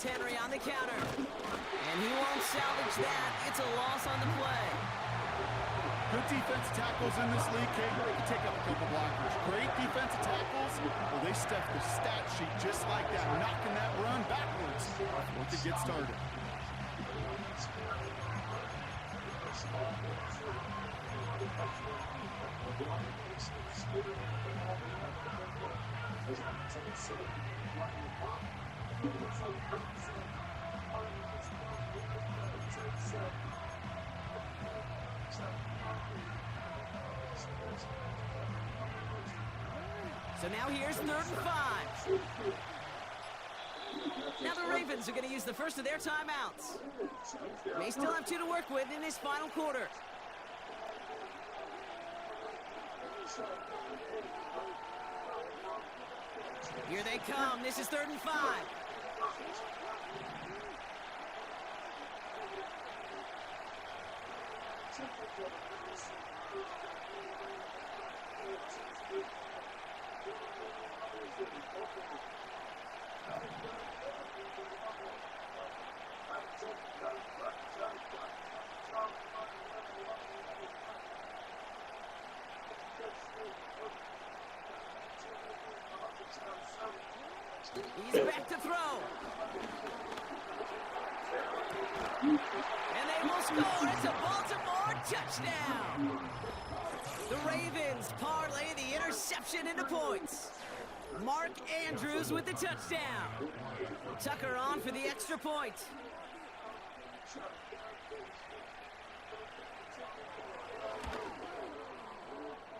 [SPEAKER 1] Henry on the counter. And he won't salvage that. It's a loss on the play.
[SPEAKER 2] Good defensive tackles in this league, Kate. They can take up a couple blockers. Great defensive tackles. Well, they stuff the stat sheet just like that, knocking that run backwards before they get started.
[SPEAKER 1] So now here's 3rd and 5. Now the Ravens are going to use the first of their timeouts. They still have 2 to work with in this final quarter. Here they come. This is 3rd and 5. He's back to throw. And they will score. It's a Baltimore touchdown. The Ravens parlay the interception into points. Mark Andrews with the touchdown. Tucker on for the extra point.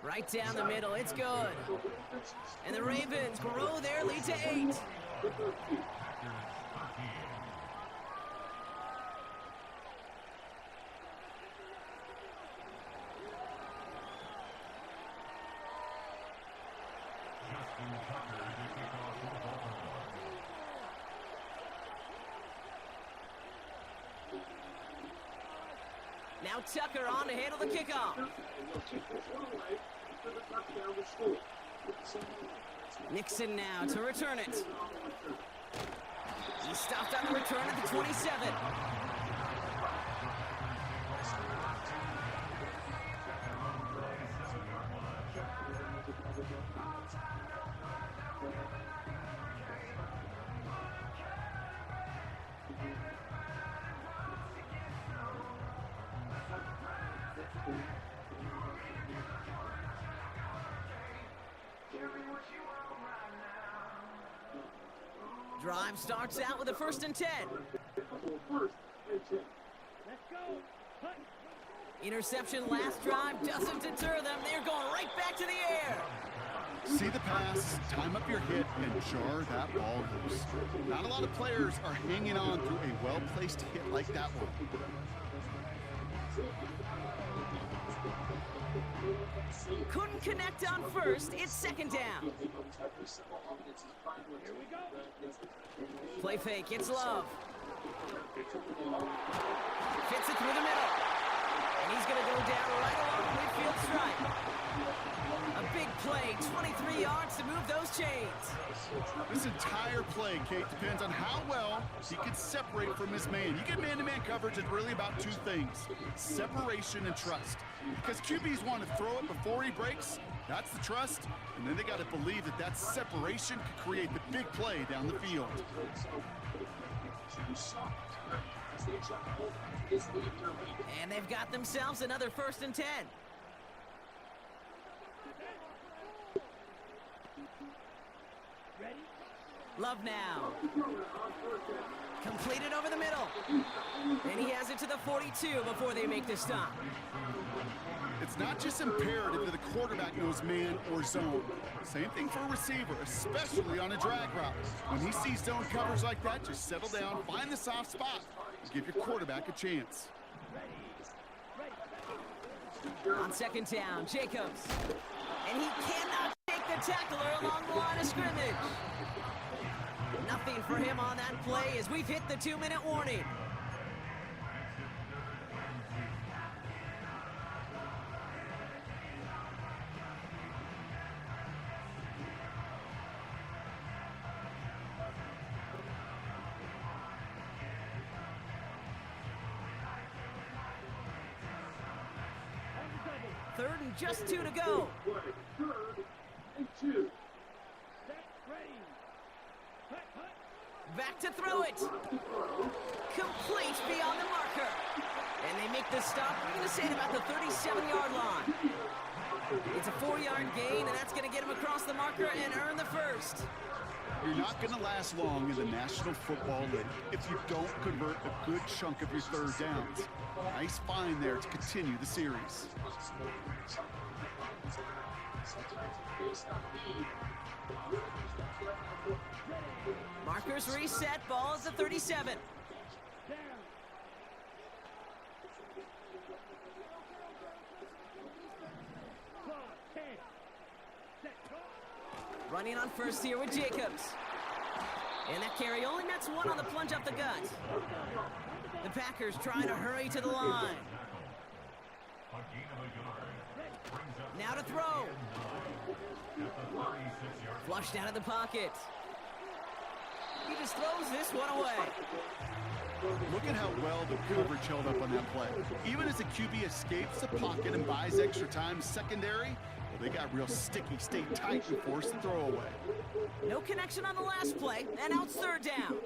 [SPEAKER 1] Right down the middle, it's good. And the Ravens grow their lead to 8. Now Tucker on to handle the kickoff. Nixon now to return it. He stopped on the return at the 27. Drive starts out with a 1st and 10.
[SPEAKER 3] Let's go.
[SPEAKER 1] Interception last drive doesn't deter them. They're going right back to the air.
[SPEAKER 2] See the pass, time up your hit, and jar that ball loose. Not a lot of players are hanging on through a well-placed hit like that one.
[SPEAKER 1] Couldn't connect on 1st. It's 2nd down. Play fake. It's Love. Fits it through the middle. And he's going to go down right along the midfield stripe. A big play, 23 yards to move those chains.
[SPEAKER 2] This entire play, Kate, depends on how well he can separate from his man. You get man-to-man coverage, it's really about 2 things: separation and trust. Because QBs want to throw it before he breaks, that's the trust, and then they got to believe that that separation could create the big play down the field.
[SPEAKER 1] And they've got themselves another 1st and 10. Love now. Completed over the middle. And he has it to the 42 before they make the stop.
[SPEAKER 2] It's not just imperative that the quarterback knows man or zone. Same thing for a receiver, especially on a drag route. When he sees zone covers like that, just settle down, find the soft spot, and give your quarterback a chance.
[SPEAKER 1] On 2nd down, Jacobs. And he cannot take the tackler along the line of scrimmage. Nothing for him on that play as we've hit the 2-minute warning. Third and just 2 to go.
[SPEAKER 3] Play. Third and 2.
[SPEAKER 1] Back to throw it. Complete beyond the marker. And they make the stop. We're going to say it about the 37-yard line. It's a 4-yard gain, and that's going to get him across the marker and earn the first.
[SPEAKER 2] You're not going to last long in the National Football League if you don't convert a good chunk of your third downs. Nice find there to continue the series.
[SPEAKER 1] Markers reset. Ball is the 37. Running on first here with Jacobs. And that carry only nets 1 on the plunge up the gut. The Packers trying to hurry to the line. Now to throw. Flushed out of the pocket. He just throws this one away.
[SPEAKER 2] Look at how well the coverage held up on that play. Even as the QB escapes the pocket and buys extra time secondary, well, they got real sticky, stayed tight and forced the throw away.
[SPEAKER 1] No connection on the last play, and out third down.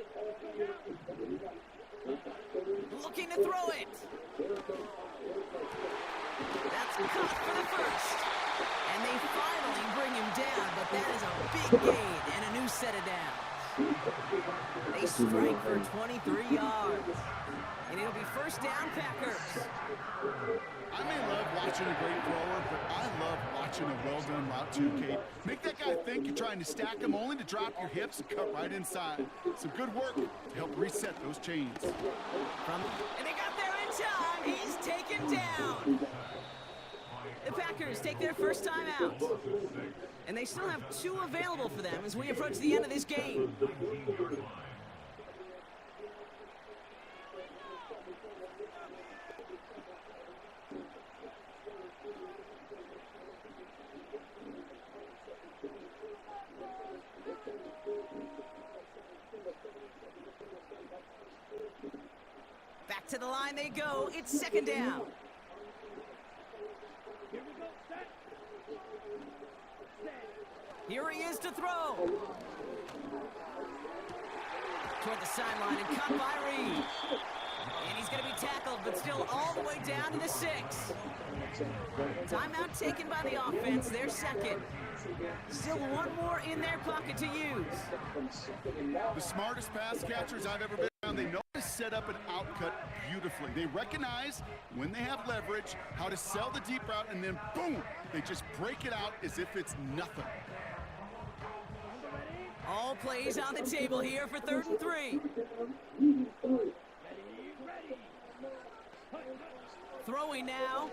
[SPEAKER 1] Looking to throw it. That's caught for the first. And they finally bring him down, but that is a big gain and a new set of downs. They strike for 23 yards. And it'll be first down, Packers.
[SPEAKER 2] I may love watching a great thrower, but I love watching a well-done route too, Kate. Make that guy think you're trying to stack him only to drop your hips and cut right inside. Some good work to help reset those chains.
[SPEAKER 1] And they got there in time. He's taken down. The Packers take their first time out. And they still have 2 available for them as we approach the end of this game. Back to the line they go. It's second down. Here he is to throw. Toward the sideline and caught by Reed. And he's going to be tackled, but still all the way down to the 6. Timeout taken by the offense, their second. Still 1 more in their pocket to use.
[SPEAKER 2] The smartest pass catchers I've ever been around, they know how to set up an outcut beautifully. They recognize when they have leverage, how to sell the deep route, and then boom, they just break it out as if it's nothing.
[SPEAKER 1] All plays on the table here for 3rd and 3. Throwing now.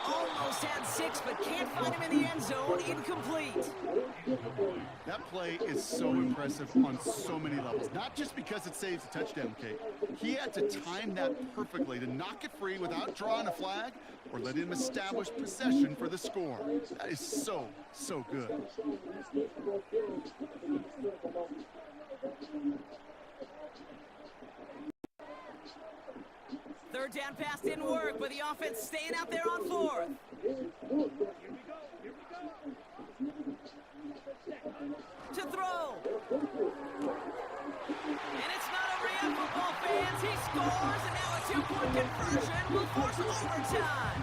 [SPEAKER 1] Almost had 6, but can't find him in the end zone. Incomplete.
[SPEAKER 2] That play is so impressive on so many levels. Not just because it saves a touchdown, Kate. He had to time that perfectly to knock it free without drawing a flag or let him establish possession for the score. That is so, so good.
[SPEAKER 1] Third down pass didn't work, but the offense staying out there on 4th. To throw. And it's not over yet, football fans. He scores, and now a 2-point conversion will force overtime.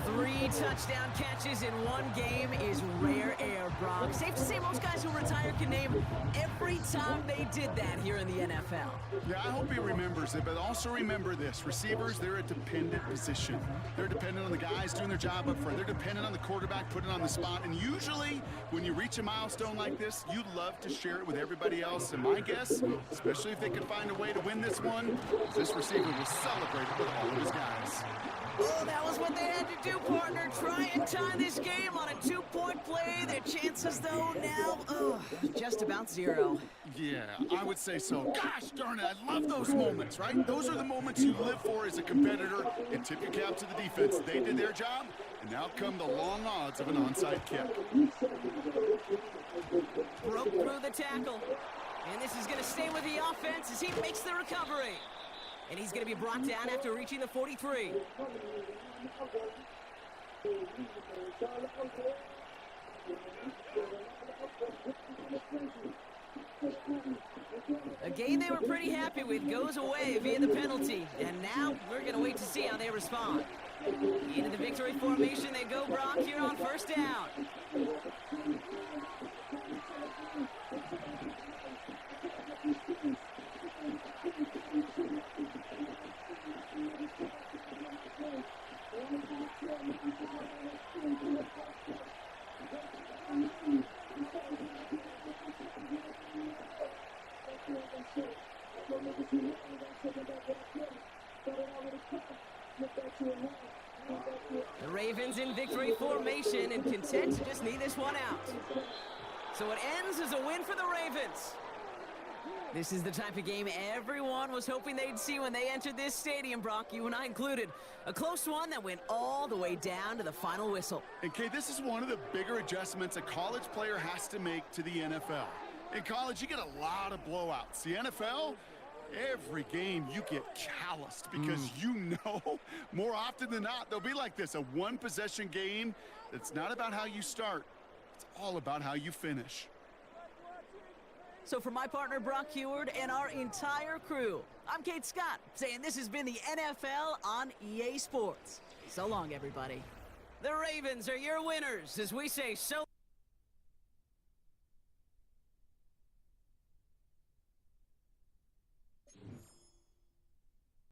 [SPEAKER 1] 3 touchdown catches in 1 game is rare air, Brock. Safe to say most guys who retire can name every time they did that here in the NFL.
[SPEAKER 2] Yeah, I hope he remembers it, but also remember this. Receivers, they're a dependent position. They're dependent on the guys doing their job up front. They're dependent on the quarterback putting on the spot. And usually, when you reach a milestone like this, you'd love to share it with everybody else. And my guess, especially if they can find a way to win this one, this receiver will celebrate it with all of his guys.
[SPEAKER 1] Oh, that was what they had to do, partner. Try and tie this game on a 2-point play. Their chances, though, now, just about 0.
[SPEAKER 2] Yeah, I would say so. Gosh darn it, I love those moments, right? Those are the moments you live for as a competitor. And tip your cap to the defense. They did their job, and now come the long odds of an onside kick.
[SPEAKER 1] Broke through the tackle. And this is going to stay with the offense as he makes the recovery. And he's going to be brought down after reaching the 43. A game they were pretty happy with goes away via the penalty. And now we're going to wait to see how they respond. Into the victory formation they go, Brock, here on first down. The Ravens in victory formation and content to just knee this one out. So it ends as a win for the Ravens. This is the type of game everyone was hoping they'd see when they entered this stadium, Brock, you and I included. A close one that went all the way down to the final whistle.
[SPEAKER 2] And Kay, this is one of the bigger adjustments a college player has to make to the NFL. In college, you get a lot of blowouts. The NFL, every game you get calloused because you know more often than not they'll be like this, a one-possession game. It's not about how you start. It's all about how you finish.
[SPEAKER 1] So for my partner, Brock Heward, and our entire crew, I'm Kate Scott, saying this has been the NFL on EA Sports. So long, everybody. The Ravens are your winners, as we say so